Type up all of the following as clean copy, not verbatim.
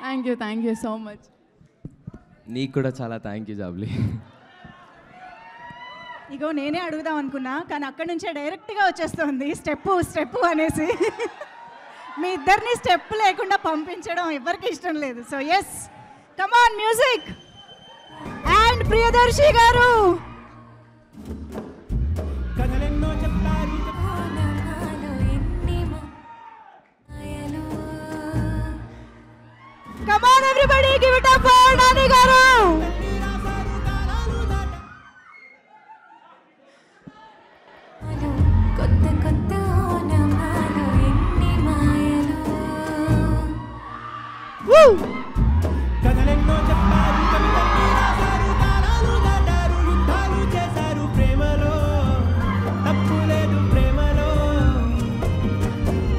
Thank you so much. నీకు కూడా చాలా థ్యాంక్ యూ జాబ్లీ. ఇగో నేనే అడుగుదాం అనుకున్నా, కానీ అక్కడి నుంచే డైరెక్ట్గా వచ్చేస్తుంది స్టెప్పు అనేసి. మీ ఇద్దరిని స్టెప్ లేకుండా పంపించడం ఎవరికి ఇష్టం లేదు. So yes, come on music. And Priyadarshi garu, come on everybody, give it up for Nani garu. kotta kotta onamalu enni maayalu Woo! కథలెన్నో చెప్పారు, కవితల్ని రాశారు, కాలాలు దాటారు, యుద్ధాలు చేశారు ప్రేమలో, తప్పు లేదు ప్రేమలో.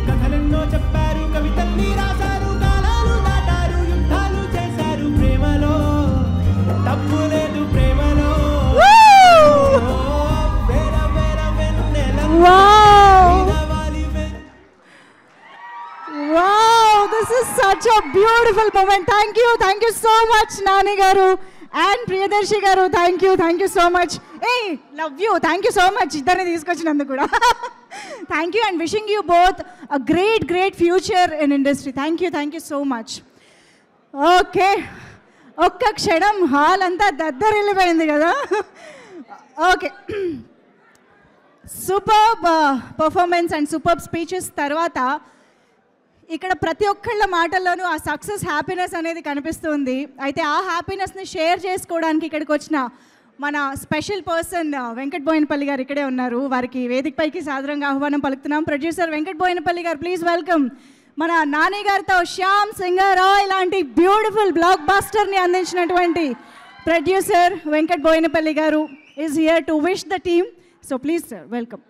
కథలెన్నో చెప్పారు, కవితల్ని రాశారు, కాలాలు దాటారు, యుద్ధాలు చేశారు ప్రేమలో, తప్పు లేదు ప్రేమలో. వేర వేర వెన్నెలల్లో వీరవాలి Wow, this is such a beautiful moment. Thank you so much Nani garu and Priyadarshi garu. Thank you so much. Hey, love you. Thank you so much iddarni తీసుకొచ్చినందుకు కూడా. Thank you and wishing you both a great future in industry. Thank you so much. Okay, ఒక్క క్షణం hall అంతా దద్దరిల్లిపోయింది కదా. Okay, superb performance and superb speeches తర్వాత ఇక్కడ ప్రతి ఒక్కళ్ళ మాటల్లోనూ ఆ సక్సెస్ హ్యాపీనెస్ అనేది కనిపిస్తుంది. అయితే ఆ హ్యాపీనెస్ని షేర్ చేసుకోవడానికి ఇక్కడికి వచ్చిన మన స్పెషల్ పర్సన్ వెంకట్ బోయినపల్లి గారు ఇక్కడే ఉన్నారు. వారికి వేదికపైకి సాదరంగా ఆహ్వానం పలుకుతున్నాం. ప్రొడ్యూసర్ వెంకట్ బోయినపల్లి గారు, ప్లీజ్ వెల్కమ్. మన నాని గారితో శ్యామ్ సింగరాయ్ లాంటి బ్యూటిఫుల్ బ్లాక్ బస్టర్ని అందించినటువంటి ప్రొడ్యూసర్ వెంకట్ బోయినపల్లి గారు is here to wish the team. So please sir, welcome.